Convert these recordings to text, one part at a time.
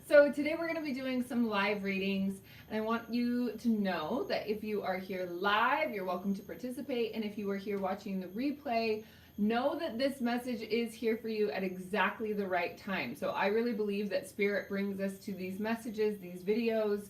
So today we're going to be doing some live readings, and I want you to know that if you are here live, you're welcome to participate, and if you are here watching the replay, know that this message is here for you at exactly the right time. So I really believe that Spirit brings us to these messages, these videos,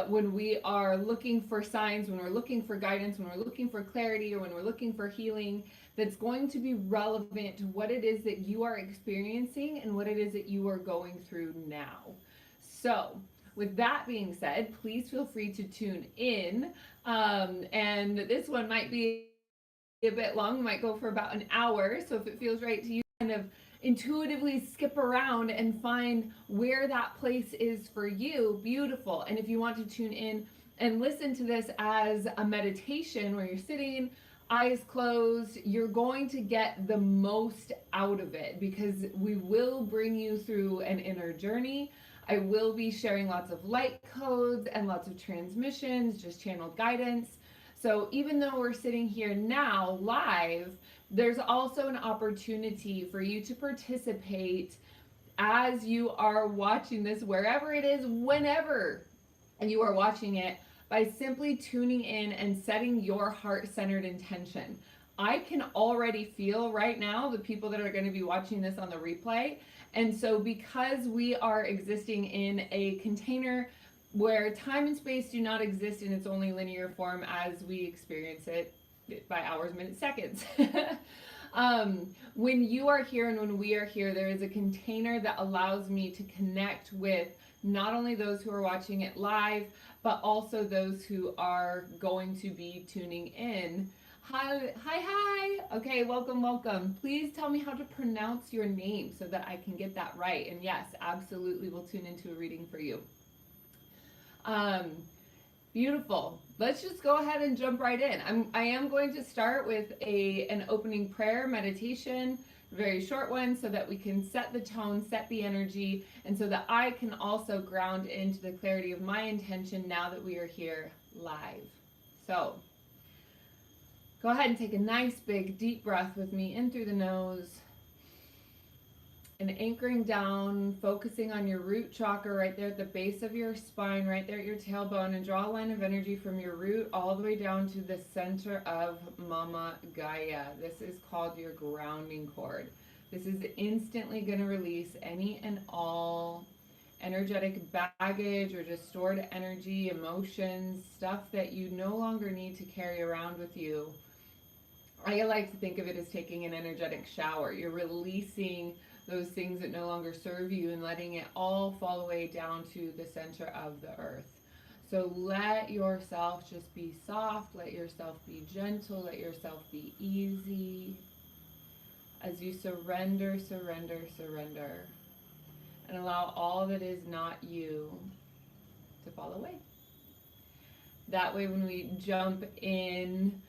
when we are looking for signs, when we're looking for guidance, when we're looking for clarity, or when we're looking for healing, that's going to be relevant to what it is that you are experiencing and what it is that you are going through now. So, with that being said, please feel free to tune in. And this one might be a bit long, might go for about an hour. So, if it feels right to you, kind of intuitively skip around and find where that place is for you, beautiful. And if you want to tune in and listen to this as a meditation where you're sitting, eyes closed, you're going to get the most out of it because we will bring you through an inner journey. I will be sharing lots of light codes and lots of transmissions, just channeled guidance. So even though we're sitting here now live, there's also an opportunity for you to participate as you are watching this, wherever it is, whenever you are watching it, by simply tuning in and setting your heart-centered intention. I can already feel right now the people that are going to be watching this on the replay. And so because we are existing in a container where time and space do not exist in its only linear form as we experience it by hours, minutes, seconds. When you are here and when we are here, there is a container that allows me to connect with not only those who are watching it live, but also those who are going to be tuning in. Hi, hi, hi. Okay, welcome, welcome. Please tell me how to pronounce your name so that I can get that right. And yes, absolutely, we'll tune into a reading for you. Um, Beautiful. Let's just go ahead and jump right in. I am going to start with an opening prayer meditation, very short one, so that we can set the tone, set the energy, and so that I can also ground into the clarity of my intention now that we are here live. So, go ahead and take a nice big deep breath with me in through the nose. And anchoring down, focusing on your root chakra right there at the base of your spine, right there at your tailbone, and draw a line of energy from your root all the way down to the center of Mama Gaia. This is called your grounding cord. This is instantly going to release any and all energetic baggage or just stored energy, emotions, stuff that you no longer need to carry around with you. I like to think of it as taking an energetic shower. You're releasing those things that no longer serve you and letting it all fall away down to the center of the earth. So let yourself just be soft, let yourself be gentle, let yourself be easy as you surrender, surrender, surrender, and allow all that is not you to fall away. That way when we jump in,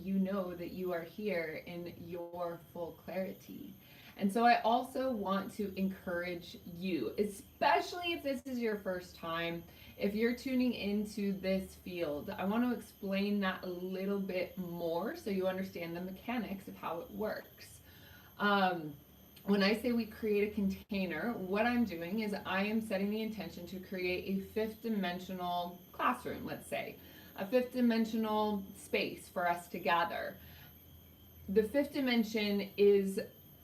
you know that you are here in your full clarity. And so I also want to encourage you, especially if this is your first time, if you're tuning into this field, I want to explain that a little bit more so you understand the mechanics of how it works. When I say we create a container, what I'm doing is I am setting the intention to create a fifth dimensional classroom, let's say. A fifth dimensional space for us to gather. The fifth dimension is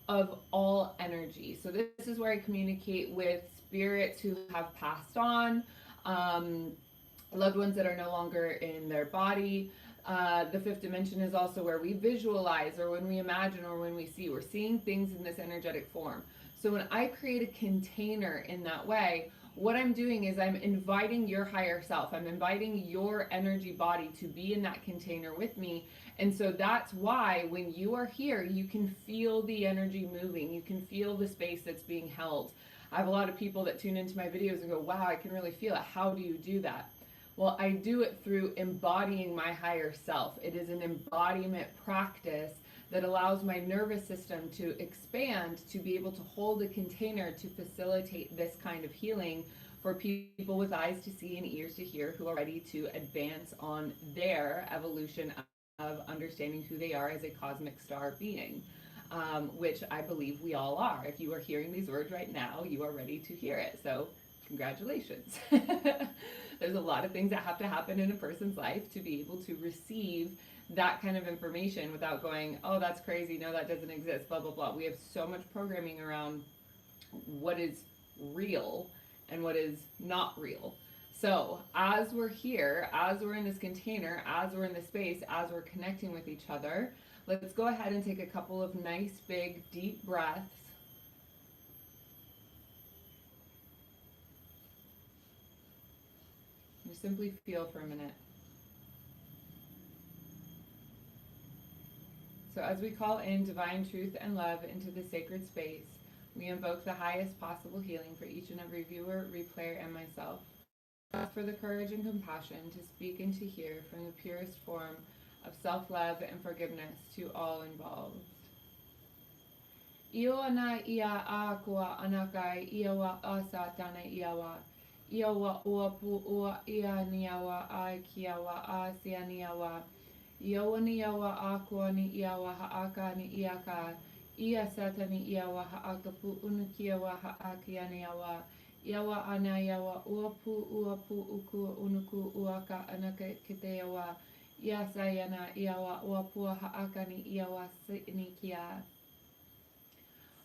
of all energy. So this is where I communicate with spirits who have passed on, loved ones that are no longer in their body. The fifth dimension is also where we visualize, or when we imagine, or when we see. We're seeing things in this energetic form. So when I create a container in that way, what I'm doing is I'm inviting your higher self. I'm inviting your energy body to be in that container with me. And so that's why when you are here, you can feel the energy moving. You can feel the space that's being held. I have a lot of people that tune into my videos and go, wow, I can really feel it. How do you do that? Well, I do it through embodying my higher self. It is an embodiment practice that allows my nervous system to expand to be able to hold a container to facilitate this kind of healing for people with eyes to see and ears to hear who are ready to advance on their evolution of understanding who they are as a cosmic star being. which I believe we all are. If you are hearing these words right now, you are ready to hear it. So congratulations. There's a lot of things that have to happen in a person's life to be able to receive that kind of information without going, oh, that's crazy. No, that doesn't exist, blah, blah, blah. We have so much programming around what is real and what is not real. So as we're here, as we're in this container, as we're in this space, as we're connecting with each other, let's go ahead and take a couple of nice, big, deep breaths. Just simply feel for a minute. So as we call in divine truth and love into the sacred space, we invoke the highest possible healing for each and every viewer, replayer, and myself. Ask for the courage and compassion to speak and to hear from the purest form of self-love and forgiveness to all involved. Ioana ia akua anakai iawa asa tana iawa. Iawa ua pu ua ia niawa ai kiawa asia niawa. Iawa niawa akua ni iawa haaka ni iaka. Ia sata ni iawa haaka pu unukiawa haakia niawa. Iawa ana iawa ua pu uku unuku uaka anaka kiteawa. Ia sayana iawa ua pu haaka ni iawa sinikia.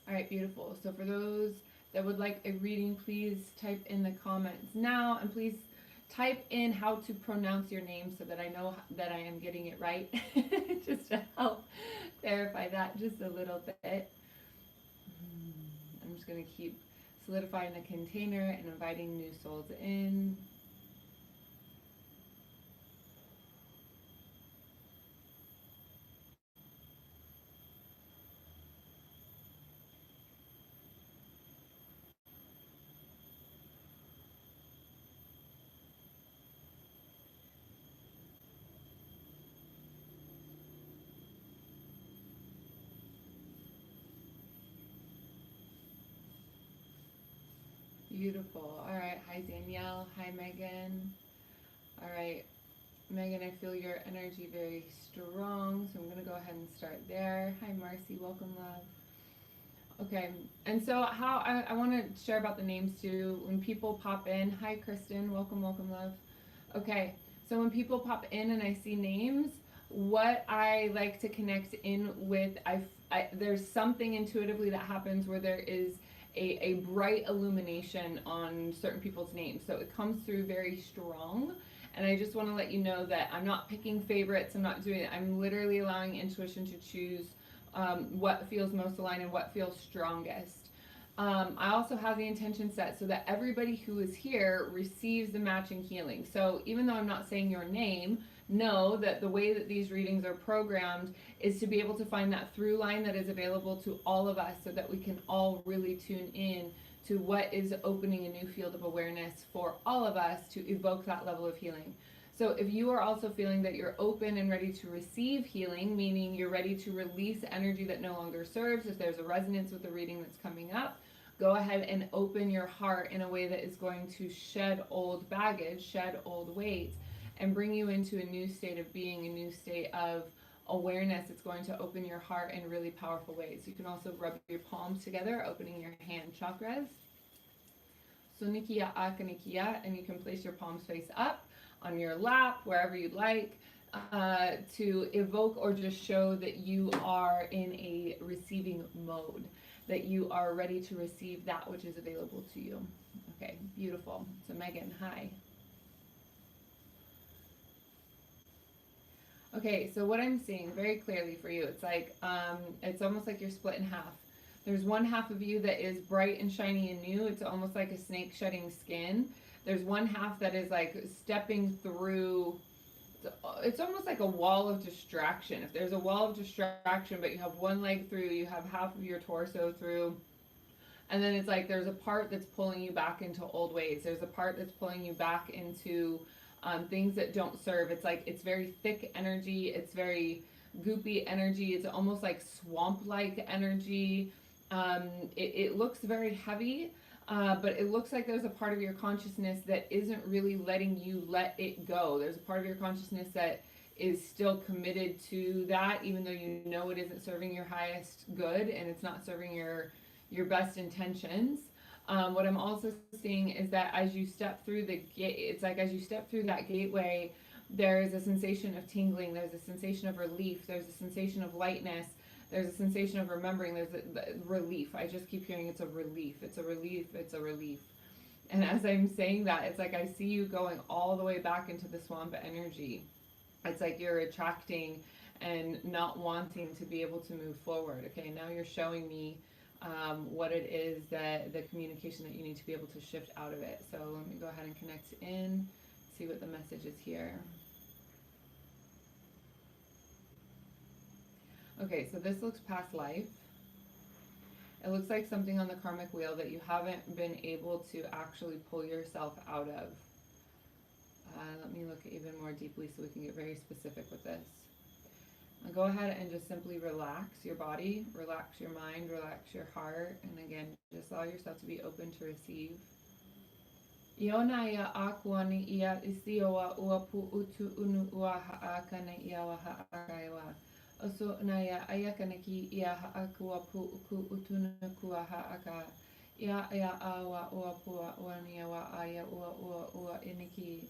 All right, beautiful. So for those that would like a reading, please type in the comments now, and please type in how to pronounce your name so that I know that I am getting it right, just to help verify that just a little bit. I'm just going to keep solidifying the container and inviting new souls in. Beautiful. All right. Hi, Danielle. Hi, Megan. All right. Megan, I feel your energy very strong, so I'm going to go ahead and start there. Hi, Marcy. Welcome, love. Okay. And so how I want to share about the names too. When people pop in, hi, Kristen. Welcome, welcome, love. Okay. So when people pop in and I see names, what I like to connect in with, there's something intuitively that happens where there is a bright illumination on certain people's names. So it comes through very strong. And I just want to let you know that I'm not picking favorites. I'm not doing it. I'm literally allowing intuition to choose what feels most aligned and what feels strongest. I also have the intention set so that everybody who is here receives the matching healing. So even though I'm not saying your name, know that the way that these readings are programmed is to be able to find that through line that is available to all of us so that we can all really tune in to what is opening a new field of awareness for all of us to evoke that level of healing. So if you are also feeling that you're open and ready to receive healing, meaning you're ready to release energy that no longer serves, if there's a resonance with the reading that's coming up, go ahead and open your heart in a way that is going to shed old baggage, shed old weight, and bring you into a new state of being, a new state of awareness. It's going to open your heart in really powerful ways. You can also rub your palms together, opening your hand chakras. Sunikia akanikia, and you can place your palms face up on your lap, wherever you'd like, to evoke or just show that you are in a receiving mode, that you are ready to receive that which is available to you. Okay, beautiful. So Megan, hi. Okay, so what I'm seeing very clearly for you, it's like, it's almost like you're split in half. There's one half of you that is bright and shiny and new. It's almost like a snake shedding skin. There's one half that is like stepping through, it's almost like a wall of distraction. If there's a wall of distraction, but you have one leg through, you have half of your torso through, and then it's like there's a part that's pulling you back into old ways. There's a part that's pulling you back into things that don't serve. It's like, it's very thick energy. It's very goopy energy. It's almost like swamp-like energy. It looks very heavy, but it looks like there's a part of your consciousness that isn't really letting you let it go. There's a part of your consciousness that is still committed to that, even though you know it isn't serving your highest good and it's not serving your best intentions. What I'm also seeing is that as you step through the gate, it's like as you step through that gateway, there is a sensation of tingling, there's a sensation of relief, there's a sensation of lightness, there's a sensation of remembering, there's a relief. I just keep hearing it's a relief, it's a relief, it's a relief. And as I'm saying that, it's like I see you going all the way back into the swamp energy. It's like you're attracting and not wanting to be able to move forward. Okay, now you're showing me what it is that the communication that you need to be able to shift out of it. So let me go ahead and connect in, see what the message is here. Okay, so this looks past life. It looks like something on the karmic wheel that you haven't been able to actually pull yourself out of. Let me look even more deeply so we can get very specific with this. Go ahead and just simply relax your body, relax your mind, relax your heart, and again, just allow yourself to be open to receive. Iona ia akuani ia isioa uapu utu unu ua haakana ia wa haakaiwa. Oso na ia ayakanaki ia haakua pu uku utuna kua haaka. Ia ia awa uapua uania wa aya ua iniki.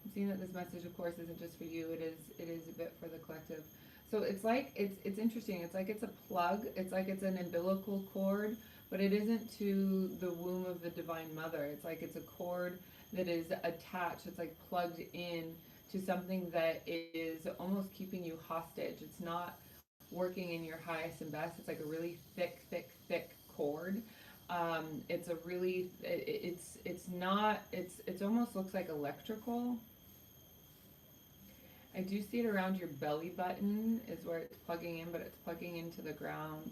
I'm seeing that this message, of course, isn't just for you. It is a bit for the collective. So it's like it's interesting. It's like it's a plug. It's like it's an umbilical cord, but it isn't to the womb of the Divine Mother. It's like it's a cord that is attached. It's like plugged in to something that is almost keeping you hostage. It's not working in your highest and best. It's like a really thick cord. It's a really it's not it's almost looks like electrical. I do see it around your belly button is where it's plugging in, but it's plugging into the ground.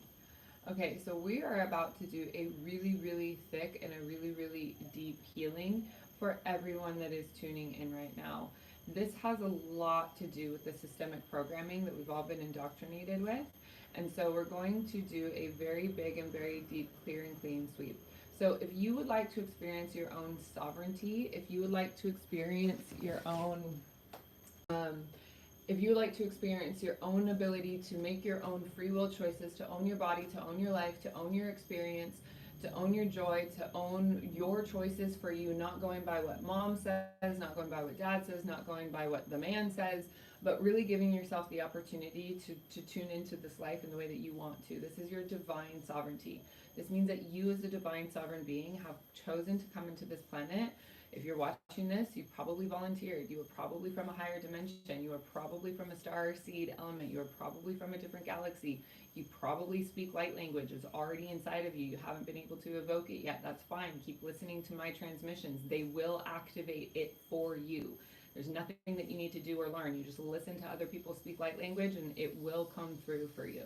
Okay, so we are about to do a really thick and a really deep healing for everyone that is tuning in right now. This has a lot to do with the systemic programming that we've all been indoctrinated with. And so we're going to do a very big and very deep clear and clean sweep. So if you would like to experience your own sovereignty, if you would like to experience your own ability to make your own free will choices, to own your body, to own your life, to own your experience, to own your joy, to own your choices for you, not going by what mom says, not going by what dad says, not going by what the man says, but really giving yourself the opportunity to tune into this life in the way that you want to. This is your divine sovereignty. This means that you as a divine sovereign being have chosen to come into this planet. If you're watching this, you probably volunteered. You were probably from a higher dimension. You are probably from a star seed element. You are probably from a different galaxy. You probably speak light language. It's already inside of you. You haven't been able to evoke it yet. That's fine. Keep listening to my transmissions. They will activate it for you. There's nothing that you need to do or learn. You just listen to other people speak light language and it will come through for you.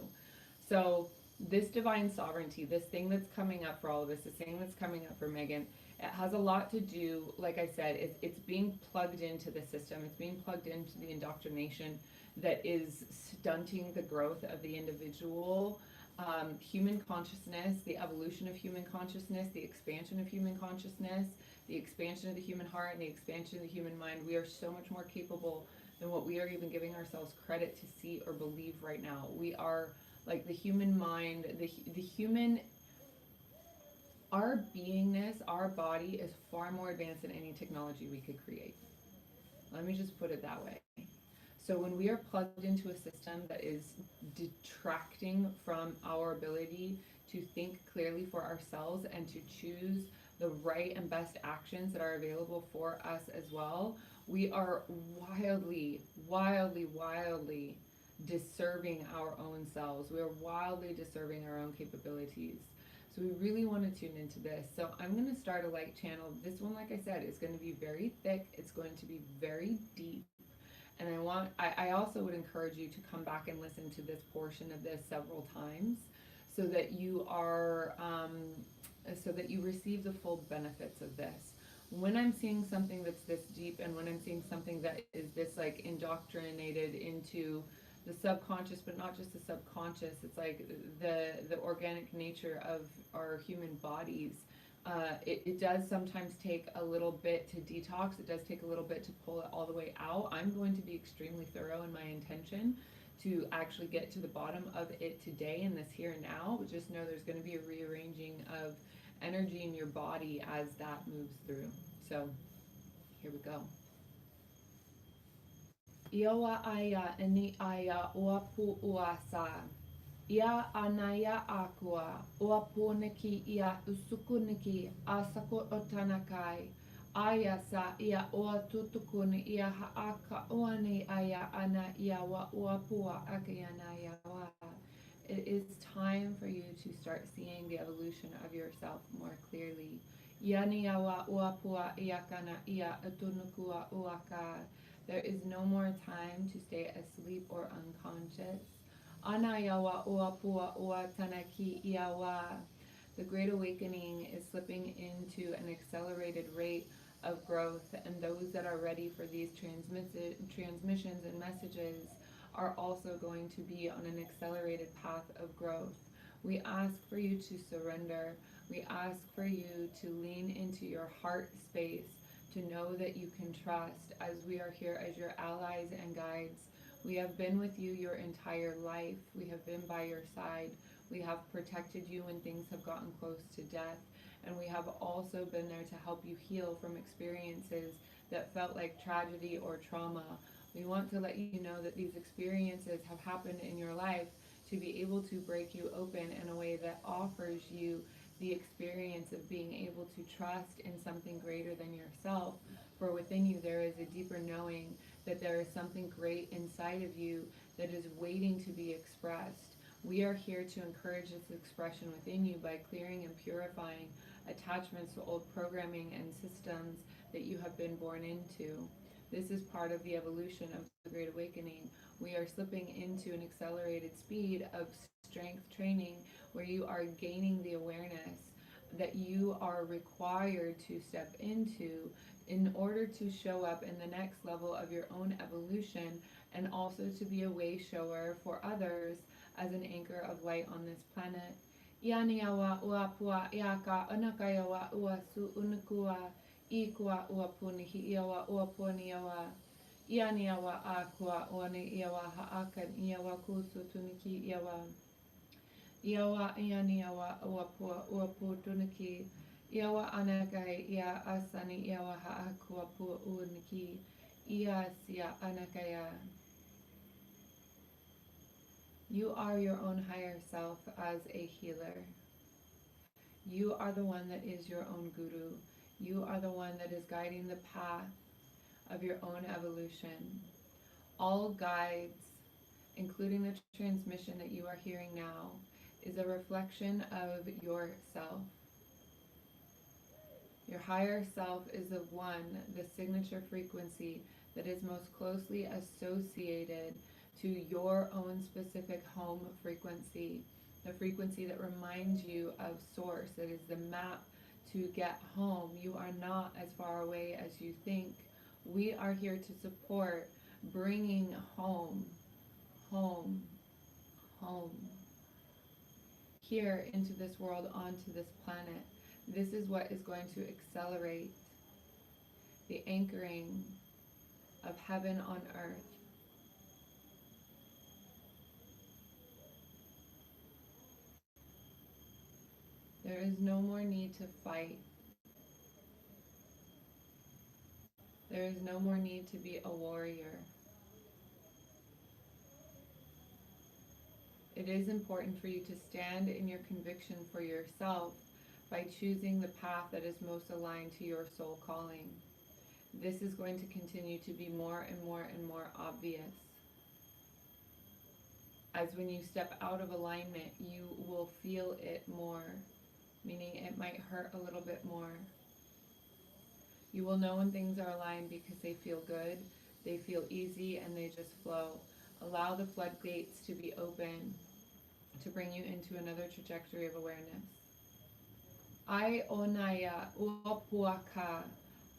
So this divine sovereignty, this thing that's coming up for all of us, this thing that's coming up for Megan, it has a lot to do, like I said, it's being plugged into the system. It's being plugged into the indoctrination that is stunting the growth of the individual, human consciousness, the evolution of human consciousness, the expansion of human consciousness, the expansion of the human heart, and the expansion of the human mind. We are so much more capable than what we are even giving ourselves credit to see or believe right now. We are like the human mind, the human, our beingness, our body is far more advanced than any technology we could create. Let me just put it that way. So when we are plugged into a system that is detracting from our ability to think clearly for ourselves and to choose the right and best actions that are available for us as well, we are wildly disserving our own selves. We are wildly disserving our own capabilities. So we really want to tune into this. So I'm going to start a light channel. This one, like I said, is going to be very thick. It's going to be very deep. And I also would encourage you to come back and listen to this portion of this several times so that you are, so that you receive the full benefits of this. When I'm seeing something that's this deep and when I'm seeing something that is this like indoctrinated into the subconscious, but not just the subconscious, it's like the organic nature of our human bodies. It does sometimes take a little bit to detox. It does take a little bit to pull it all the way out. I'm going to be extremely thorough in my intention to actually get to the bottom of it today in this here and now. But just know there's going to be a rearranging of energy in your body as that moves through. So here we go. Iowa aya ini aya oapu uasa. Ia anaya aqua, oaponiki ia usukuniki, asako otanakai, aya sa ia oa tutukuni ia haaka oani aya ana ia wa oapua akayana ia wa. It is time for you to start seeing the evolution of yourself more clearly. Yani awa oapua iakana ia atunukua uaka. There is no more time to stay asleep or unconscious. Anayawa oapua oatanaki iawa. The Great Awakening is slipping into an accelerated rate of growth, and those that are ready for these transmissions and messages are also going to be on an accelerated path of growth. We ask for you to surrender. We ask for you to lean into your heart space, to know that you can trust, as we are here as your allies and guides. We have been with you your entire life. We have been by your side. We have protected you when things have gotten close to death. And we have also been there to help you heal from experiences that felt like tragedy or trauma. We want to let you know that these experiences have happened in your life to be able to break you open in a way that offers you the experience of being able to trust in something greater than yourself. For within you there is a deeper knowing that there is something great inside of you that is waiting to be expressed. We are here to encourage this expression within you by clearing and purifying attachments to old programming and systems that you have been born into. This is part of the evolution of the Great Awakening. We are slipping into an accelerated speed of strength training where you are gaining the awareness that you are required to step into in order to show up in the next level of your own evolution, and also to be a way shower for others as an anchor of light on this planet. Ianiawa uapua iaka anakayawa uasu unukua ikua uapunihi iawa uapuniawa. Ianiawa aqua oni iawa haakan iawa kusu tuniki iawa. Iawa ianiawa uapua uapu tuniki. Iawa anakai ia asani iawa haakua pu uniki. Iasia anakaya. You are your own higher self as a healer. You are the one that is your own guru. You are the one that is guiding the path of your own evolution. All guides, including the transmission that you are hearing now, is a reflection of yourself. Your higher self is the one, the signature frequency that is most closely associated to your own specific home frequency, the frequency that reminds you of source, that is the map to get home. You are not as far away as you think. We are here to support bringing home, home, home, here into this world, onto this planet. This is what is going to accelerate the anchoring of heaven on earth. There is no more need to fight. There is no more need to be a warrior. It is important for you to stand in your conviction for yourself by choosing the path that is most aligned to your soul calling. This is going to continue to be more and more and more obvious. As when you step out of alignment, you will feel it more, meaning it might hurt a little bit more. You will know when things are aligned because they feel good, they feel easy, and they just flow. Allow the floodgates to be open to bring you into another trajectory of awareness. Ai onaya uapuaka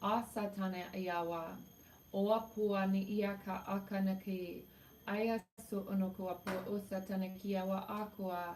asatana iawa oapua ni iaka akanaki ayasu onokuapu usatana kiawa aqua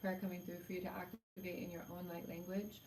Prayer coming through for you to activate in your own light language.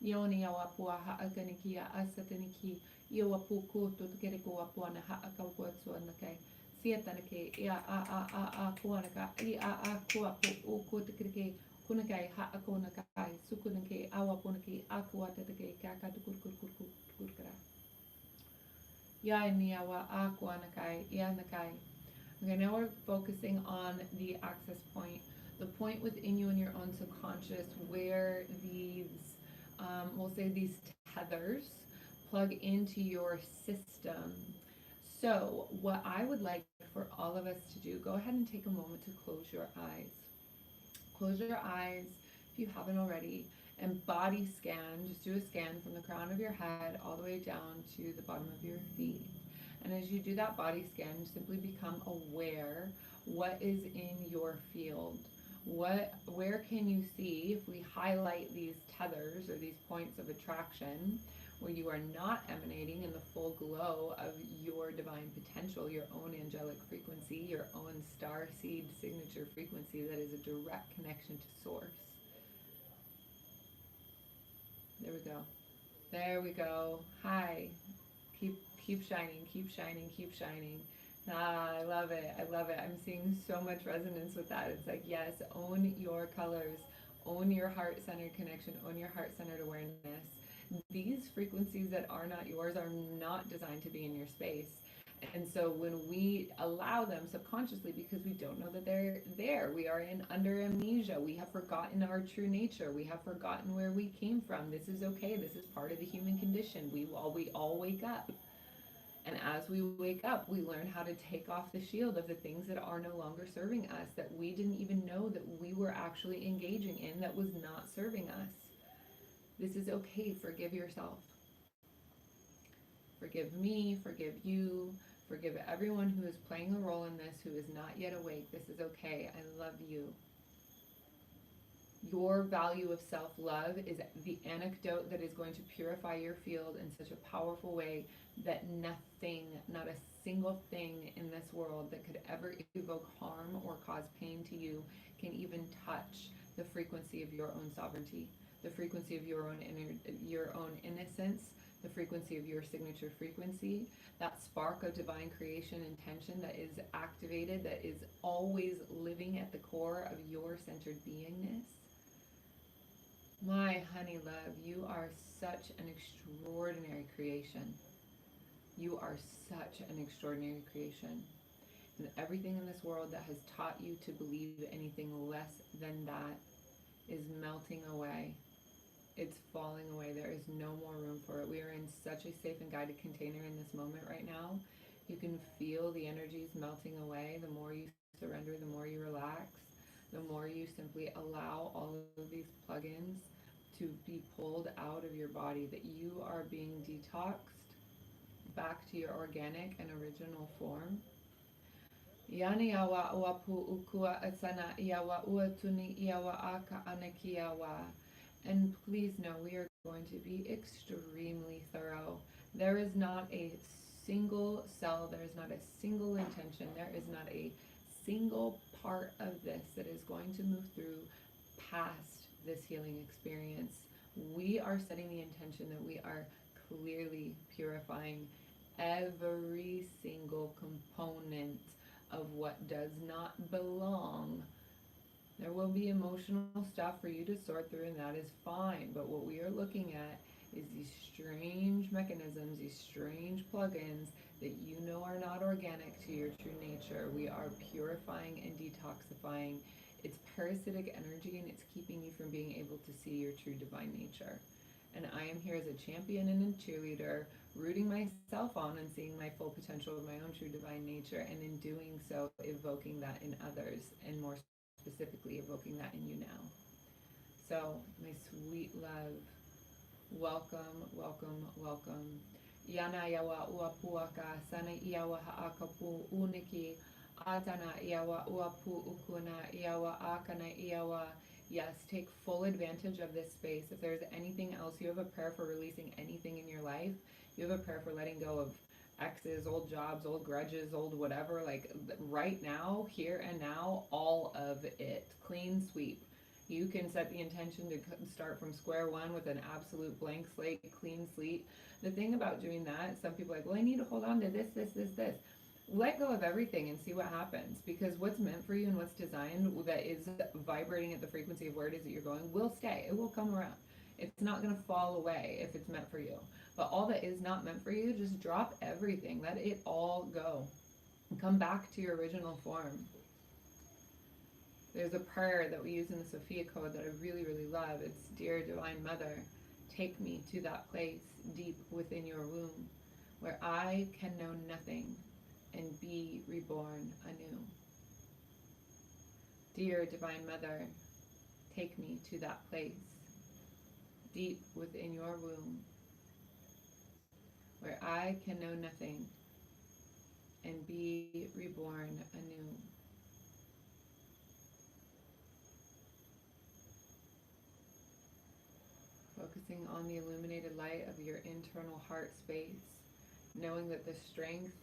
Ioni awa pua haakaniki a asataniki Iwa puku to get a go up one a couple words on the kay. Siatanake, a kuanaka, a kua o kutakake, kunakai, ha a konakai, sukunake, awa punaki, aquatake, kaka to kurkura. Ya ni awa a kuanakai, yanakai. Okay, now we're focusing on the access point, the point within you in your own subconscious where these, we'll say these tethers plug into your system. So, what I would like for all of us to do, go ahead and take a moment to close your eyes. Close your eyes if you haven't already, and body scan. Just do a scan from the crown of your head all the way down to the bottom of your feet. And as you do that body scan, simply become aware what is in your field. Where can you see, if we highlight these tethers or these points of attraction, where you are not emanating in the full glow of your divine potential, your own angelic frequency, your own star seed signature frequency that is a direct connection to source. There we go. There we go. Hi. Keep shining, keep shining, keep shining. Ah, I love it. I love it. I'm seeing so much resonance with that. It's like, yes, own your colors, own your heart-centered connection, own your heart-centered awareness. These frequencies that are not yours are not designed to be in your space. And so when we allow them subconsciously, because we don't know that they're there, we are in under amnesia. We have forgotten our true nature. We have forgotten where we came from. This is okay. This is part of the human condition. We all wake up. And as we wake up, we learn how to take off the shield of the things that are no longer serving us, that we didn't even know that we were actually engaging in, that was not serving us. This is okay. Forgive yourself. Forgive me, forgive you, forgive everyone who is playing a role in this, who is not yet awake. This is okay. I love you. Your value of self-love is the antidote that is going to purify your field in such a powerful way that nothing, not a single thing in this world that could ever evoke harm or cause pain to you can even touch the frequency of your own sovereignty, the frequency of your own innocence, the frequency of your signature frequency, that spark of divine creation intention that is activated, that is always living at the core of your centered beingness. My honey love, you are such an extraordinary creation. You are such an extraordinary creation. And everything in this world that has taught you to believe anything less than that is melting away. It's falling away. There is no more room for it. We are in such a safe and guided container in this moment right now. You can feel the energies melting away. The more you surrender, the more you relax, the more you simply allow all of these plugins to be pulled out of your body, that you are being detoxed, back to your organic and original form. Yani awa uapu ukua asana iawa uatuni iawa aka anakiawa. And please know we are going to be extremely thorough. There is not a single cell, there is not a single intention, there is not a single part of this that is going to move through past this healing experience. We are setting the intention that we are clearly purifying every single component of what does not belong. There will be emotional stuff for you to sort through, and that is fine. But what we are looking at is these strange mechanisms, these strange plugins that you know are not organic to your true nature. We are purifying and detoxifying. It's parasitic energy, and it's keeping you from being able to see your true divine nature. And I am here as a champion and a cheerleader, rooting myself on and seeing my full potential of my own true divine nature, and in doing so, evoking that in others, and more specifically, evoking that in you now. So, my sweet love, welcome, welcome, welcome. Yana yawa uapuaka, sana iawa haakapu uniki, atana iawa uapu ukuna, iawa akana iawa. Yes, take full advantage of this space. If there's anything else, you have a prayer for releasing anything in your life. You have a prayer for letting go of exes, old jobs, old grudges, old whatever. Like right now, here and now, all of it. Clean sweep. You can set the intention to start from square one with an absolute blank slate, clean slate. The thing about doing that, some people are like, well, I need to hold on to this, this, this, this. Let go of everything and see what happens, because what's meant for you and what's designed that is vibrating at the frequency of where it is that you're going will stay. It will come around. It's not going to fall away if it's meant for you. But all that is not meant for you, just drop everything. Let it all go. And come back to your original form. There's a prayer that we use in the Sophia Code that I really, really love. It's, Dear Divine Mother, take me to that place deep within your womb where I can know nothing and be reborn anew. Dear Divine Mother, take me to that place deep within your womb where I can know nothing and be reborn anew. Focusing on the illuminated light of your internal heart space, knowing that the strength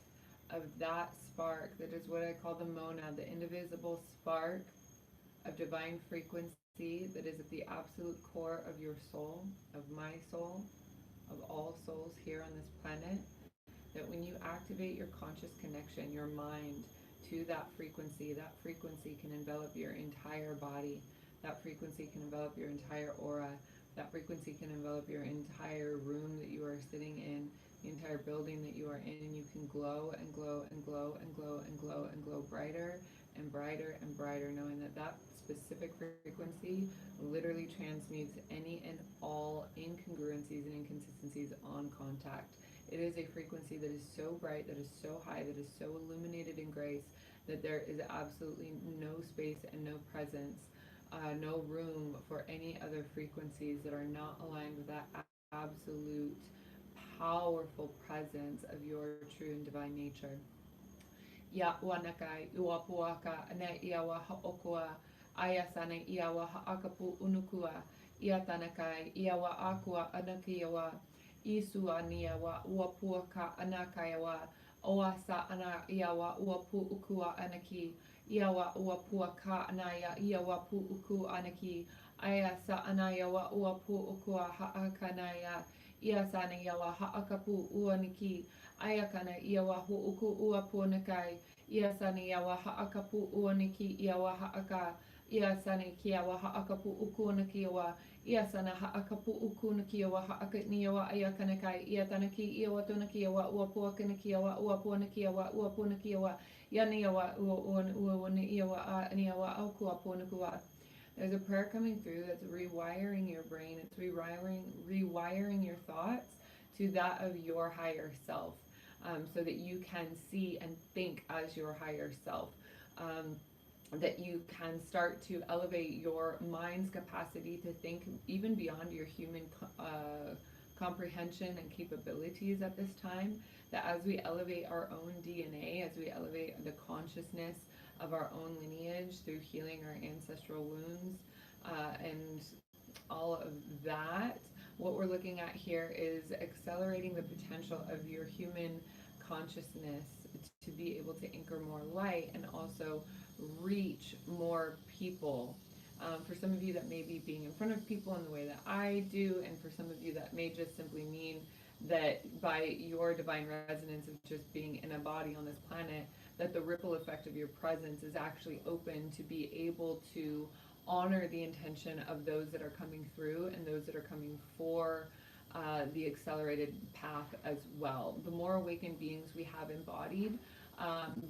of that spark, that is what I call the monad, the indivisible spark of divine frequency that is at the absolute core of your soul, of my soul, of all souls here on this planet, that when you activate your conscious connection, your mind, to that frequency can envelop your entire body. That frequency can envelop your entire aura. That frequency can envelop your entire room that you are sitting in, the entire building that you are in, and you can glow and glow and glow and glow and glow and glow brighter and brighter and brighter, knowing that that specific frequency literally transmutes any and all incongruencies and inconsistencies on contact. It is a frequency that is so bright, that is so high, that is so illuminated in grace, that there is absolutely no space and no presence, no room for any other frequencies that are not aligned with that absolute powerful presence of your true and divine nature. Ya wanakai uapuaka ane iawa haokua ayasane iawa haakapu unukua iatanakai iawa akua anakiawa isua niawa uapuaka anakayawa oasa ana iawa uapu ukua anaki iawa uapuaka anaya iawa pu uku anaki ayasa anayawa uapu ukua haakanaya iasana iawa haakapu uaniki ayakana iawa huuku uapunakai iasana iawa haakapu uaniki iawa haaka iasana kiawa haakapu ukunakiawa iasana haakapu ukunakiawa haakaniawa ayakanakai iatanaki iawa tonakiawa uapuakanakiawa uapunakiawa uapunakiawa yaniawa uaniawa aniawa aukuapunakua. There's a prayer coming through that's rewiring your brain. It's rewiring your thoughts to that of your higher self, so that you can see and think as your higher self. That you can start to elevate your mind's capacity to think even beyond your human comprehension and capabilities at this time. that as we elevate our own DNA, as we elevate the consciousness of our own lineage through healing our ancestral wounds, and all of that, what we're looking at here is accelerating the potential of your human consciousness to be able to anchor more light and also reach more people. For some of you, that may be being in front of people in the way that I do, and for some of you, that may just simply mean that by your divine resonance of just being in a body on this planet, that the ripple effect of your presence is actually open to be able to honor the intention of those that are coming through and those that are coming for the accelerated path as well. The more awakened beings we have embodied,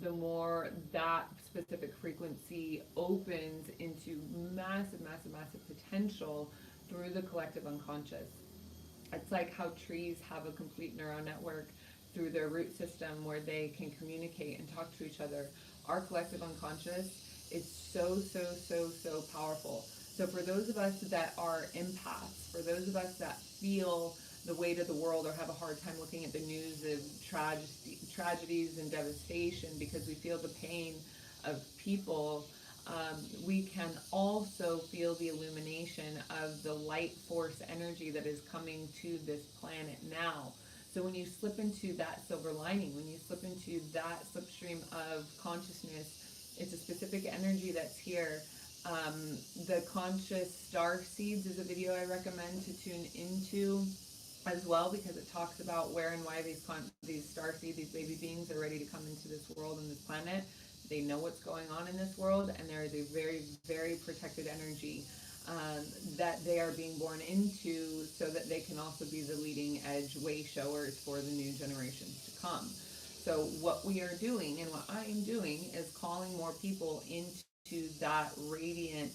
the more that specific frequency opens into massive, massive, massive potential through the collective unconscious. It's like how trees have a complete neural network through their root system where they can communicate and talk to each other. Our collective unconscious is so, so, so, so powerful. So for those of us that are empaths, for those of us that feel the weight of the world or have a hard time looking at the news of tragedies and devastation because we feel the pain of people, we can also feel the illumination of the light force energy that is coming to this planet now. So when you slip into that silver lining, when you slip into that slipstream of consciousness, it's a specific energy that's here. The Conscious Star Seeds is a video I recommend to tune into as well, because it talks about where and why these star seeds, these baby beings, are ready to come into this world and this planet. They know what's going on in this world, and there is a very, very protected energy that they are being born into, so that they can also be the leading edge way showers for the new generations to come. So what we are doing, and what I am doing, is calling more people into that radiant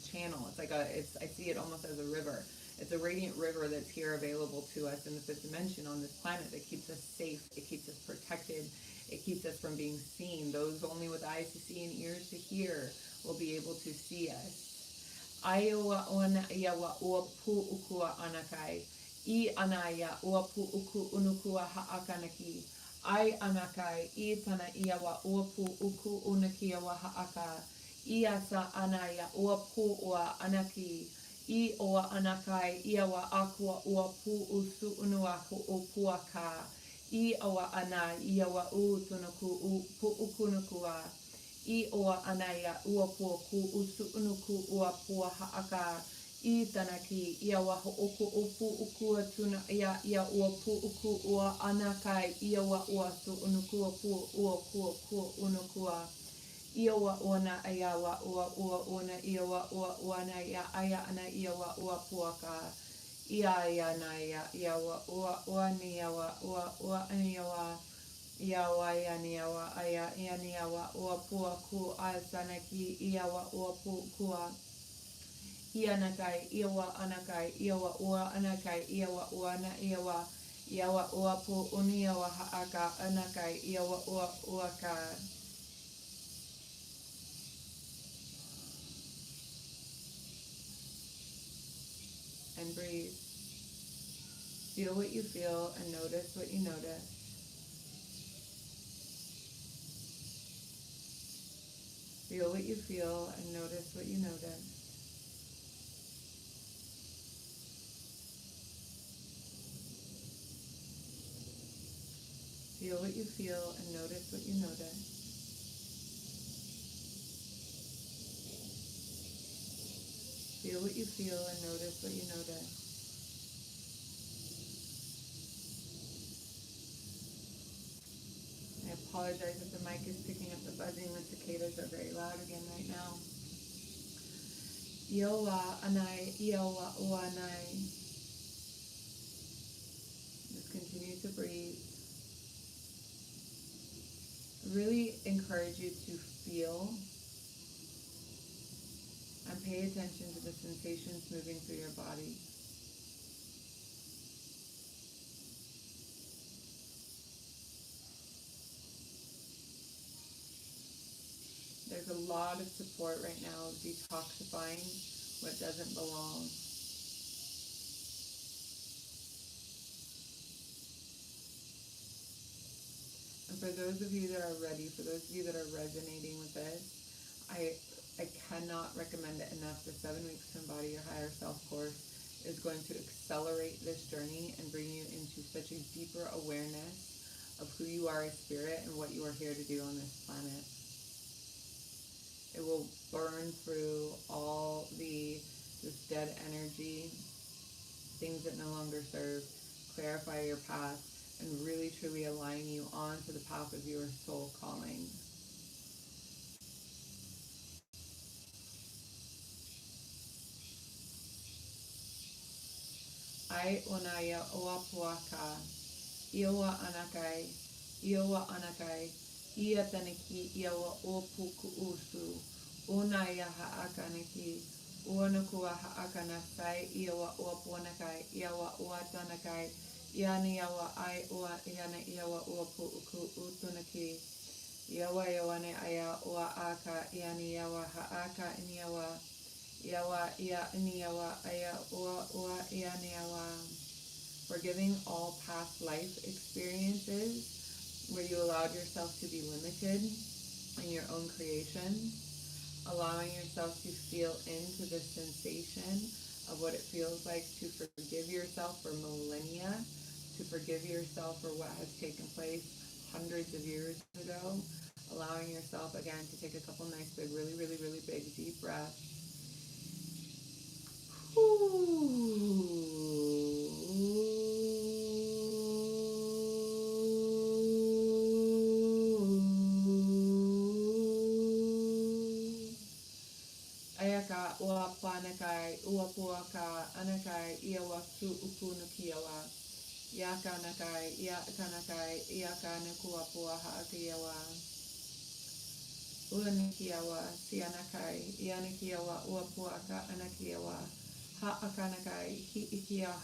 channel. It's like I see it almost as a river. It's a radiant river that's here available to us in the fifth dimension on this planet that keeps us safe, it keeps us protected, it keeps us from being seen. Those only with eyes to see and ears to hear will be able to see us. Iowa ona iawa ua pu ukua anakai. I anaya ua pu uku unukua haakanaki. I anakai I tana iawa ua pu uku unakia wa haaka. Iasa anaya ua pu ua anaki. I oa anakai iawa akua ua pu usu unua o puaka. I oa ana iawa u tunuku u pu ukunukua. I oa anaya ua puaku usu unuku ua pua haaka. I tanaki iawa ho oku upu ukua tuna ia ua pu uku ua anakai iawa ua su unukua pu unukua. Iawa ona ayawa ua ona iawa ua na ia aya ana iawa ua puaka. Ia na iawa ua ni iawa ua ni iawa iawa ia ni iawa aya ia ni iawa ua puaku asanaki iawa ua pukua. Ia nakai iawa anakai iawa ua anakai iawa ua na iawa iawa ua pu uni iawa haaka anakai iawa ua uaka. And breathe. Feel what you feel and notice what you notice. Feel what you feel and notice what you notice. Feel what you feel and notice what you notice. Feel what you feel and notice what you notice. I apologize if the mic is picking up the buzzing. The cicadas are very loud again right now. Iowa anai, iowa uanai. Just continue to breathe. I really encourage you to feel and pay attention to the sensations moving through your body. There's a lot of support right now of detoxifying what doesn't belong. for those of you that are ready, for those of you that are resonating with this, I cannot recommend it enough. The 7 weeks to embody your higher self course is going to accelerate this journey and bring you into such a deeper awareness of who you are as spirit and what you are here to do on this planet. It will burn through all this dead energy, things that no longer serve, clarify your path, and really truly align you onto the path of your soul calling. Ai onaya oapuaka, Iowa anakai, Iowa anakai, Ia taniki, Iowa opuku usu, Unaya haakaniki, Uanakua haakanasai, Iowa oapuanakai, Iowa oatanakai, Yani yawa ai ua yana yawa oapu uku utunaki, Yawa yawane aya ua aka, Yani yawa haaka in yawa, Yawa ya in yawa aya ua yani yawa. Forgiving all past life experiences where you allowed yourself to be limited in your own creation, allowing yourself to feel into the sensation of what it feels like to forgive yourself for millennia, to forgive yourself for what has taken place hundreds of years ago, allowing yourself again to take a couple nice big, really, really, really big deep breaths. Ayaka ua panakai, ua puaka, anakai, iawa su upunukiawa. Yaka nakai, yaka nakai, yaka nakua pua haakiawa. Uanikiawa, sianakai, ianikiawa, ua puaka, anakiawa. Haakanakai, hiikia,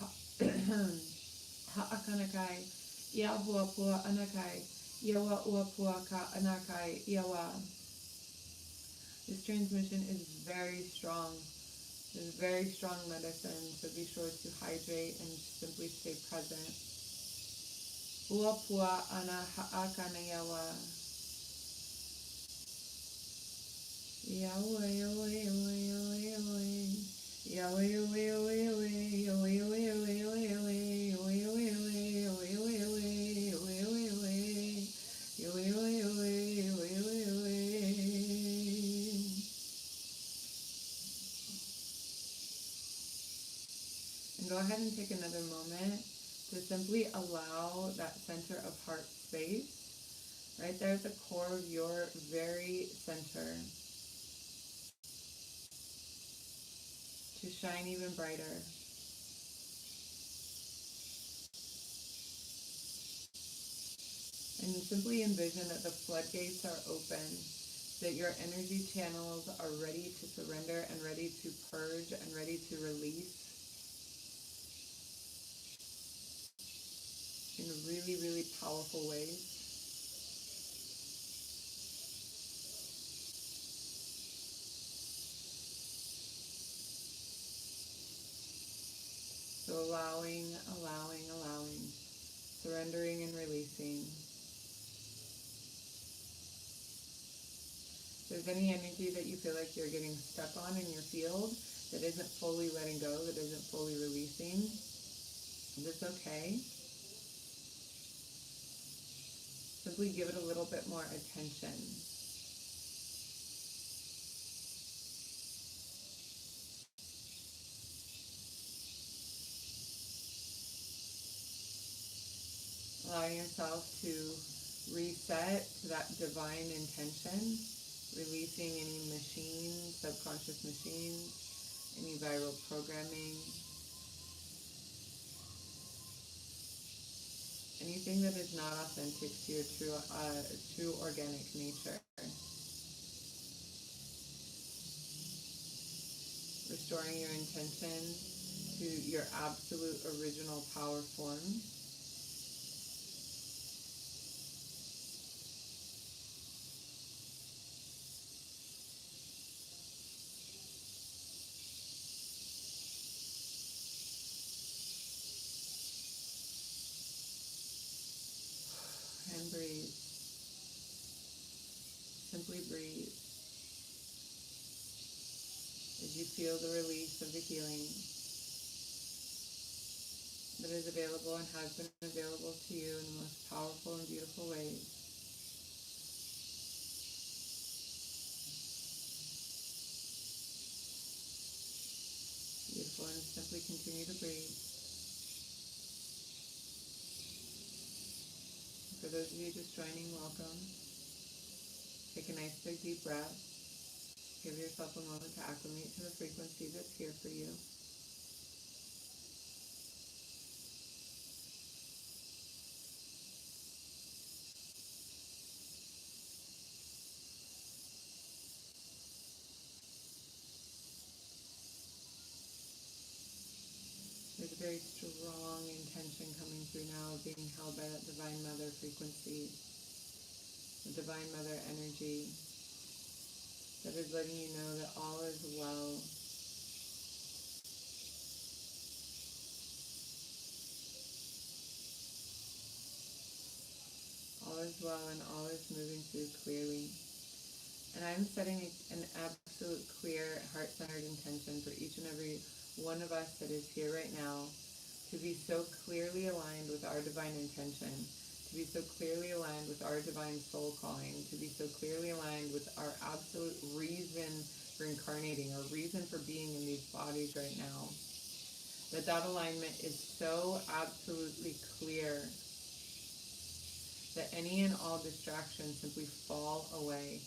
haakanakai, iahua pua anakai, iawa ua puaka, anakai, iawa. This transmission is very strong. It's very strong medicine, so be sure to hydrate and simply stay present. Ua pua ana haakana yawa. Yahweh, Yahweh, Yahweh, Yahweh, Yahweh. Yahweh, Yahweh, Yahweh, Yahweh, Yahweh, Yahweh, Yahweh, Yahweh, Yahweh, Yahweh, Yahweh, Yahweh, and go ahead and take another moment to simply allow that center of heart space right there at the core of your very center to shine even brighter. And simply envision that the floodgates are open, that your energy channels are ready to surrender and ready to purge and ready to release in really, really powerful ways. So allowing, surrendering and releasing. If there's any energy that you feel like you're getting stuck on in your field that isn't fully letting go, that isn't fully releasing, that's okay. Simply give it a little bit more attention. Allowing yourself to reset to that divine intention, releasing any machines, subconscious machines, any viral programming, anything that is not authentic to your true organic nature. Restoring your intention to your absolute original power form. And breathe. simply breathe as you feel the release of the healing that is available and has been available to you in the most powerful and beautiful ways. Beautiful, and simply continue to breathe. For those of you just joining, welcome. Take a nice big deep breath. Give yourself a moment to acclimate to the frequency that's here for you. There's a very strong intention coming through now, being held by that Divine Mother frequency, the Divine Mother energy that is letting you know that all is well. All is well and all is moving through clearly. And I'm setting an absolute clear, heart-centered intention for each and every one of us that is here right now to be so clearly aligned with our divine intention, to be so clearly aligned with our divine soul calling, to be so clearly aligned with our absolute reason for incarnating, our reason for being in these bodies right now. That alignment is so absolutely clear that any and all distractions simply fall away.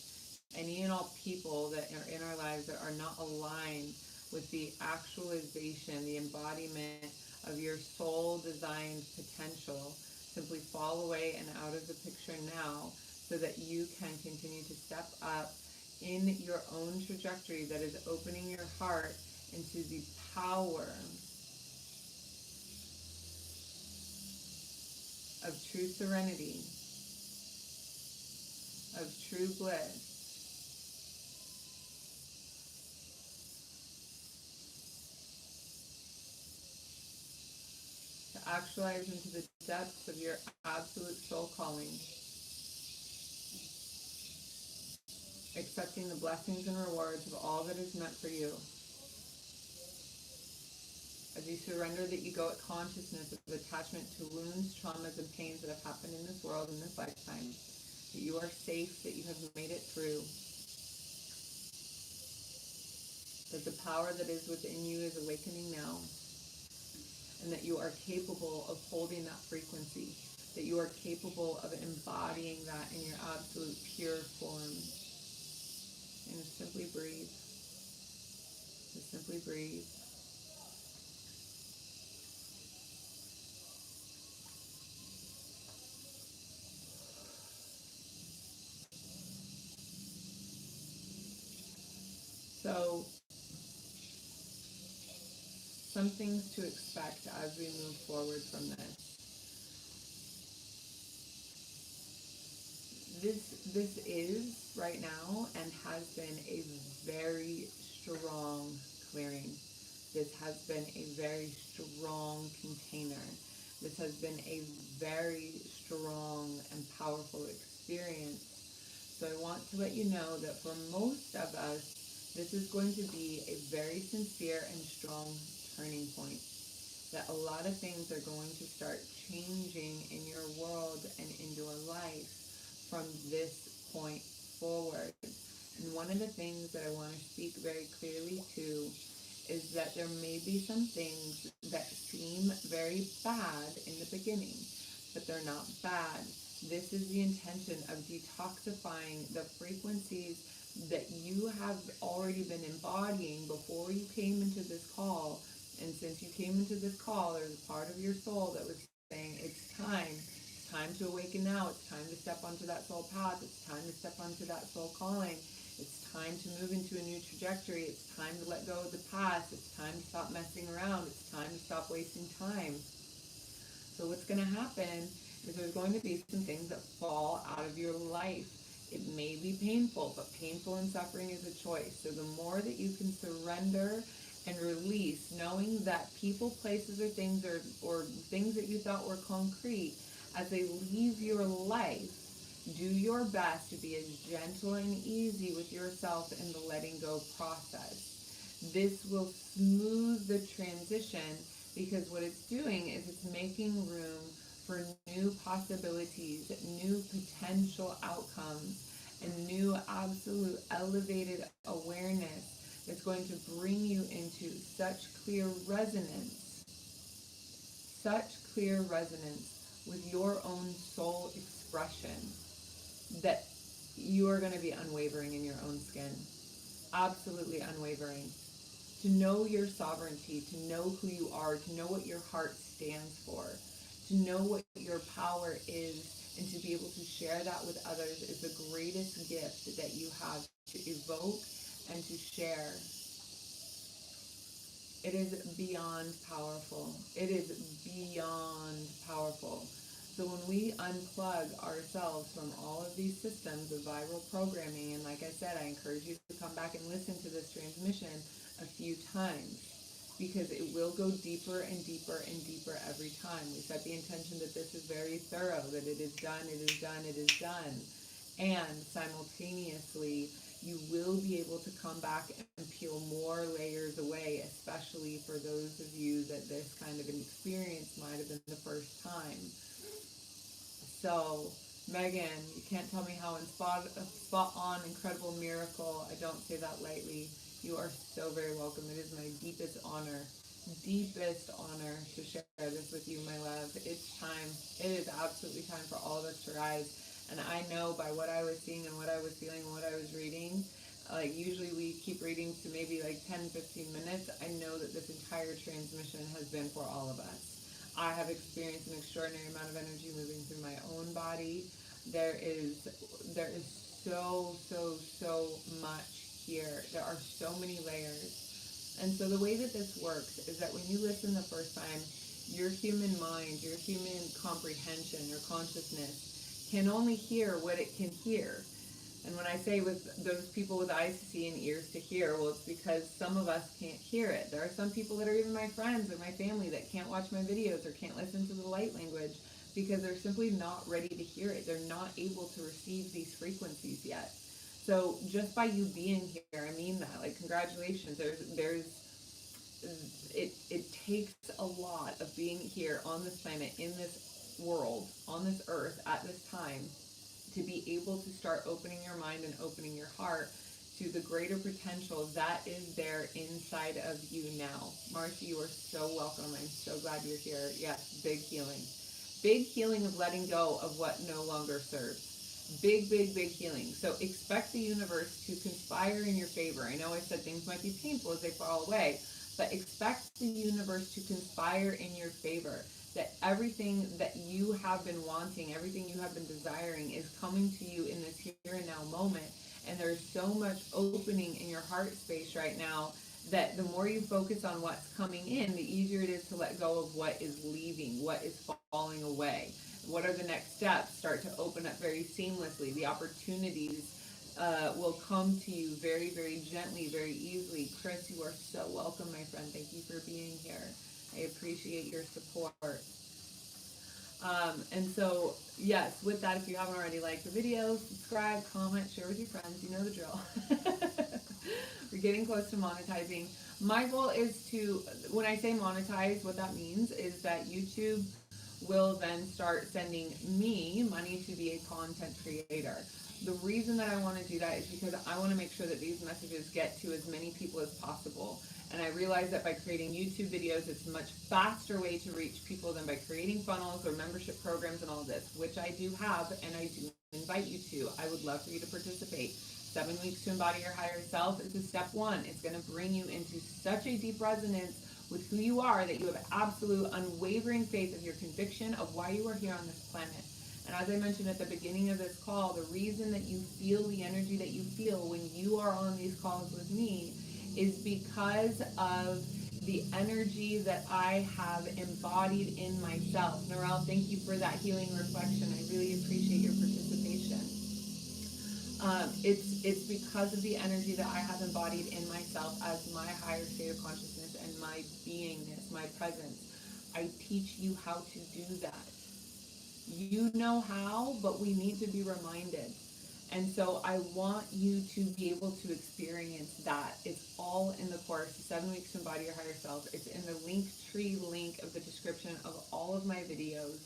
Any and all people that are in our lives that are not aligned with the actualization, the embodiment of your soul designed potential simply fall away and out of the picture now, so that you can continue to step up in your own trajectory that is opening your heart into the power of true serenity, of true bliss, to actualize into the depths of your absolute soul calling, accepting the blessings and rewards of all that is meant for you. As you surrender the egoic consciousness of attachment to wounds, traumas, and pains that have happened in this world, in this lifetime, that you are safe, that you have made it through, that the power that is within you is awakening now, and that you are capable of holding that frequency, that you are capable of embodying that in your absolute pure form. And just simply breathe. Just simply breathe. So, some things to expect as we move forward from this. This is right now and has been a very strong clearing. This has been a very strong container. This has been a very strong and powerful experience. So I want to let you know that for most of us, this is going to be a very sincere and strong turning point. That a lot of things are going to start changing in your world and in your life from this point forward. And one of the things that I want to speak very clearly to is that there may be some things that seem very bad in the beginning, but they're not bad. This is the intention of detoxifying the frequencies that you have already been embodying before you came into this call. And since you came into this call, there's a part of your soul that was saying, it's time to awaken now, it's time to step onto that soul path, it's time to step onto that soul calling, it's time to move into a new trajectory, it's time to let go of the past, it's time to stop messing around, it's time to stop wasting time. So what's going to happen is there's going to be some things that fall out of your life. It may be painful, but painful and suffering is a choice. So the more that you can surrender and release, knowing that people, places, or things that you thought were concrete, as they leave your life, Do your best to be as gentle and easy with yourself in the letting go process. This will smooth the transition because what it's doing is it's making room for new possibilities, new potential outcomes, and new absolute elevated awareness that's going to bring you into such clear resonance with your own soul expression that you are going to be unwavering in your own skin. Absolutely unwavering. To know your sovereignty, to know who you are, to know what your heart stands for, to know what your power is, and to be able to share that with others is the greatest gift that you have to evoke and to share. It is beyond powerful. It is beyond powerful. So when we unplug ourselves from all of these systems of viral programming, and like I said, I encourage you to come back and listen to this transmission a few times because it will go deeper and deeper and deeper every time. We set the intention that this is very thorough, that it is done, it is done, it is done. And simultaneously, you will be able to come back and peel more layers away, especially for those of you that this kind of an experience might have been the first time. So, Megan, you can't tell me how spot on, incredible miracle. I don't say that lightly. You are so very welcome. It is my deepest honor to share this with you, my love. It's time. It is absolutely time for all of us to rise. And I know by what I was seeing and what I was feeling and what I was reading, like usually we keep reading to maybe like 10-15 minutes. I know that this entire transmission has been for all of us. I have experienced an extraordinary amount of energy moving through my own body. There is so much here. There are so many layers. And so the way that this works is that when you listen the first time, your human mind, your human comprehension, your consciousness can only hear what it can hear. And when I say with those people with eyes to see and ears to hear, well, it's because some of us can't hear it. There are some people that are even my friends or my family that can't watch my videos or can't listen to the light language because they're simply not ready to hear it. They're not able to receive these frequencies yet. So just by you being here, I mean that. Like, congratulations. It takes a lot of being here on this planet, in this world, on this earth, at this time, to be able to start opening your mind and opening your heart to the greater potential that is there inside of you now. Marcy, you are so welcome. I'm so glad you're here. Yes, big healing. Big healing of letting go of what no longer serves. Big healing. So expect the universe to conspire in your favor. I know I said things might be painful as they fall away, but expect the universe to conspire in your favor. That everything that you have been wanting, everything you have been desiring is coming to you in this here and now moment. And there's so much opening in your heart space right now that the more you focus on what's coming in, the easier it is to let go of what is leaving, what is falling away. What are the next steps? Start to open up very seamlessly. The opportunities will come to you very gently, very easily. Chris, you are so welcome, my friend. Thank you for being here. I appreciate your support. And so, yes, with that, if you haven't already liked the video, subscribe, comment, share with your friends. You know the drill. We're getting close to monetizing. My goal is to, when I say monetize, what that means is that YouTube will then start sending me money to be a content creator. The reason that I want to do that is because I want to make sure that these messages get to as many people as possible. And I realize that by creating YouTube videos, it's a much faster way to reach people than by creating funnels or membership programs and all this, which I do have and I do invite you to. I would love for you to participate. 7 weeks to embody your higher self is a step one. It's going to bring you into such a deep resonance with who you are that you have absolute unwavering faith of your conviction of why you are here on this planet. And as I mentioned at the beginning of this call, the reason that you feel the energy that you feel when you are on these calls with me is because of the energy that I have embodied in myself. Narelle, thank you for that healing reflection. I really appreciate your participation. It's because of the energy that I have embodied in myself as my higher state of consciousness and my beingness, my presence. I teach you how to do that. You know how, but we need to be reminded. And so I want you to be able to experience that. It's all in the course, 7 weeks to embody your higher self. It's in the link tree link of the description of all of my videos.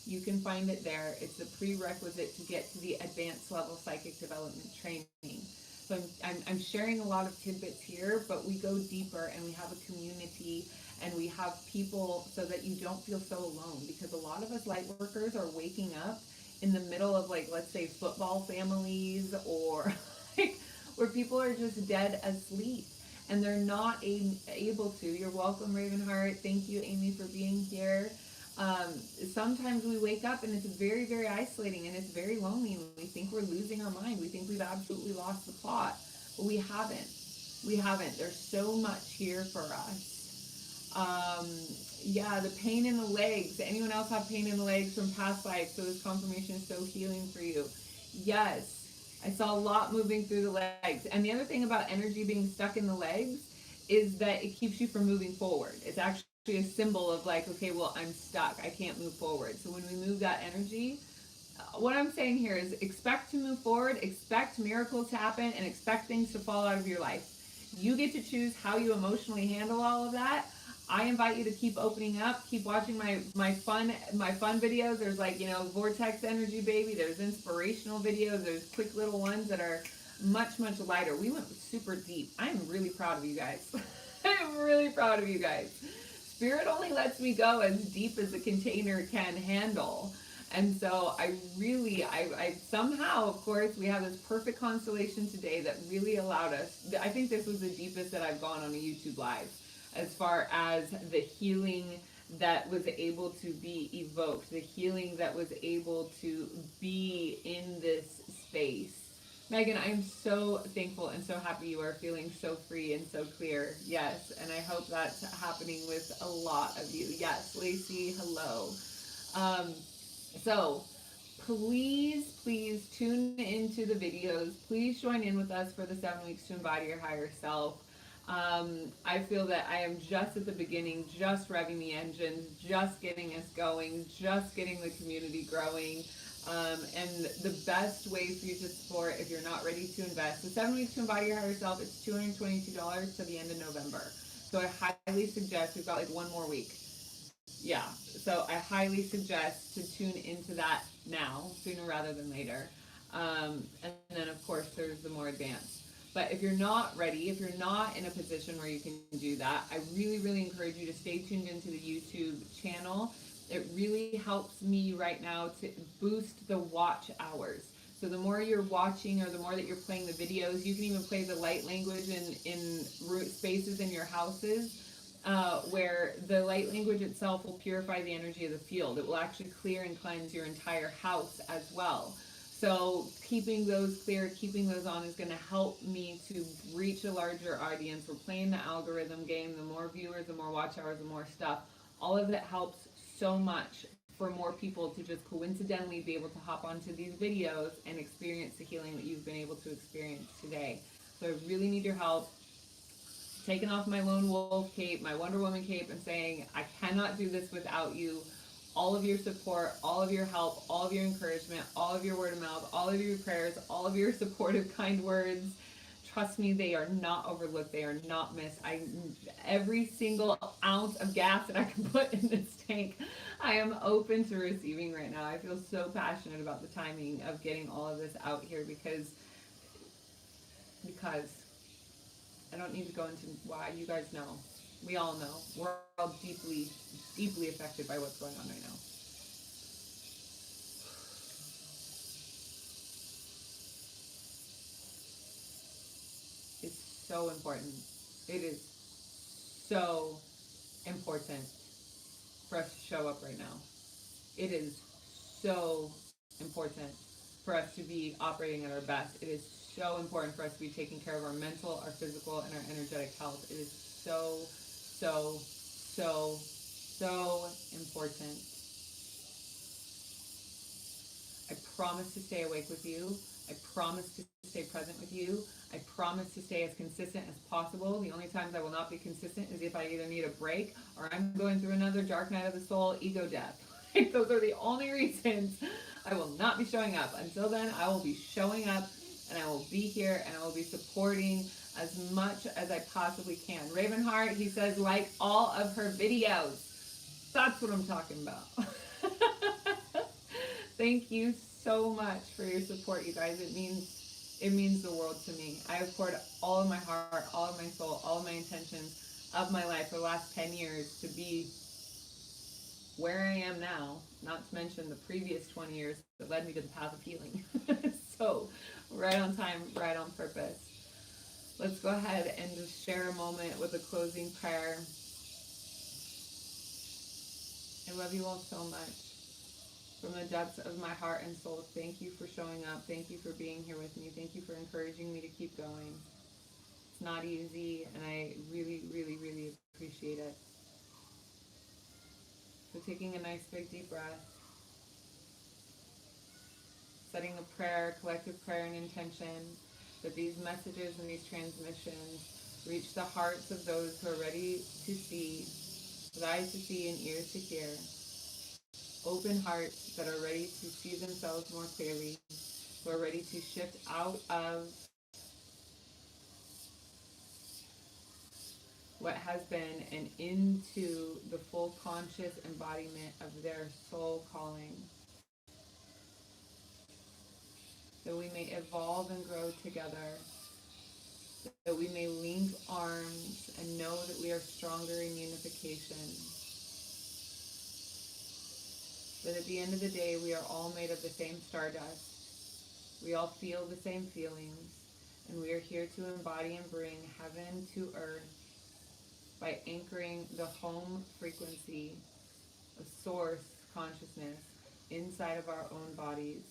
You can find it there. It's the prerequisite to get to the advanced level psychic development training. So I'm sharing a lot of tidbits here, but we go deeper and we have a community and we have people so that you don't feel so alone, because a lot of us light workers are waking up in the middle of, like, let's say football families, or like where people are just dead asleep and they're not able to. You're welcome, Ravenheart. Thank you, Amy, for being here. Sometimes we wake up and it's very, very isolating and it's very lonely. We think we're losing our mind. We think we've absolutely lost the plot, but we haven't. We haven't. There's so much here for us. Yeah, the pain in the legs. Anyone else have pain in the legs from past life? So this confirmation is so healing for you. Yes, I saw a lot moving through the legs. And the other thing about energy being stuck in the legs is that it keeps you from moving forward. It's actually a symbol of, like, okay, well, I'm stuck. I can't move forward. So when we move that energy, what I'm saying here is expect to move forward, expect miracles to happen, and expect things to fall out of your life. You get to choose how you emotionally handle all of that. I invite you to keep opening up, keep watching my fun videos. There's, like, vortex energy, baby. There's inspirational videos. There's quick little ones that are much, much lighter. We went super deep. I am really proud of you guys. I am really proud of you guys. Spirit only lets me go as deep as the container can handle. And so I somehow, of course, we have this perfect constellation today that really allowed us. I think this was the deepest that I've gone on a YouTube live, as far as the healing that was able to be evoked, the healing that was able to be in this space. Megan, I am so thankful and so happy you are feeling so free and so clear. Yes, and I hope that's happening with a lot of you. Yes, Lacey, hello. Um, so please tune into the videos. Please join in with us for the 7 weeks to embody your higher self. I feel that I am just at the beginning, just revving the engines, just getting us going, just getting the community growing. And the best way for you to support, if you're not ready to invest, the 7 weeks to embody your higher self, it's $222 to the end of November. So I highly suggest, we've got like one more week. Yeah, so I highly suggest to tune into that now, sooner rather than later. And then, of course, there's the more advanced. But if you're not ready, if you're not in a position where you can do that, I really, really encourage you to stay tuned into the YouTube channel. It really helps me right now to boost the watch hours. So the more you're watching, or the more that you're playing the videos, you can even play the light language in spaces in your houses, where the light language itself will purify the energy of the field. It will actually clear and cleanse your entire house as well. So keeping those clear, keeping those on is going to help me to reach a larger audience. We're playing the algorithm game. The more viewers, the more watch hours, the more stuff. All of it helps so much for more people to just coincidentally be able to hop onto these videos and experience the healing that you've been able to experience today. So I really need your help. Taking off my lone wolf cape, my Wonder Woman cape, and saying, I cannot do this without you. All of your support, all of your help, all of your encouragement, all of your word of mouth, all of your prayers, all of your supportive, kind words. Trust me, they are not overlooked. They are not missed. Every single ounce of gas that I can put in this tank, I am open to receiving right now. I feel so passionate about the timing of getting all of this out here, because I don't need to go into why. You guys know. We all know. We're all deeply, deeply affected by what's going on right now. It's so important. It is so important for us to show up right now. It is so important for us to be operating at our best. It is so important for us to be taking care of our mental, our physical, and our energetic health. It is so, so, so, so important. I promise to stay awake with you. I promise to stay present with you. I promise to stay as consistent as possible. The only times I will not be consistent is if I either need a break or I'm going through another dark night of the soul, ego death. Like, those are the only reasons I will not be showing up. Until then, I will be showing up, and I will be here, and I will be supporting as much as I possibly can. Ravenheart, he says, like all of her videos. That's what I'm talking about. Thank you so much for your support, you guys. It means the world to me. I have poured all of my heart, all of my soul, all of my intentions of my life for the last 10 years to be where I am now, not to mention the previous 20 years that led me to the path of healing. So, right on time, right on purpose. Let's go ahead and just share a moment with a closing prayer. I love you all so much. From the depths of my heart and soul, thank you for showing up. Thank you for being here with me. Thank you for encouraging me to keep going. It's not easy, and I really, really, really appreciate it. So taking a nice big deep breath, setting a prayer, collective prayer and intention, that these messages and these transmissions reach the hearts of those who are ready to see, with eyes to see and ears to hear, open hearts that are ready to see themselves more clearly, who are ready to shift out of what has been and into the full conscious embodiment of their soul calling, that we may evolve and grow together, that we may link arms and know that we are stronger in unification, that at the end of the day we are all made of the same stardust, we all feel the same feelings, and we are here to embody and bring heaven to earth by anchoring the home frequency of source consciousness inside of our own bodies,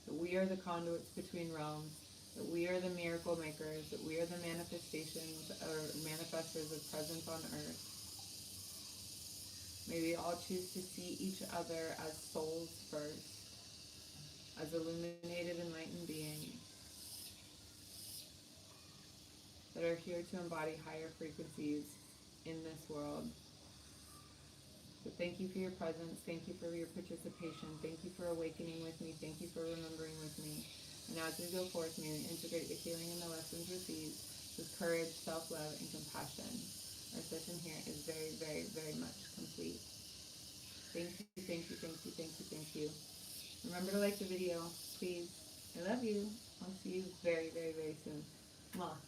that we are the conduits between realms, that we are the miracle makers, that we are the manifestations or manifestors of presence on earth. May we all choose to see each other as souls first, as illuminated, enlightened beings that are here to embody higher frequencies in this world. So thank you for your presence. Thank you for your participation. Thank you for awakening with me. Thank you for remembering with me. And as we go forth, may we integrate the healing and the lessons received with courage, self-love, and compassion. Our session here is very, very, very much complete. Thank you, thank you, thank you, thank you, thank you. Remember to like the video, please. I love you. I'll see you very, very, very soon. Mwah.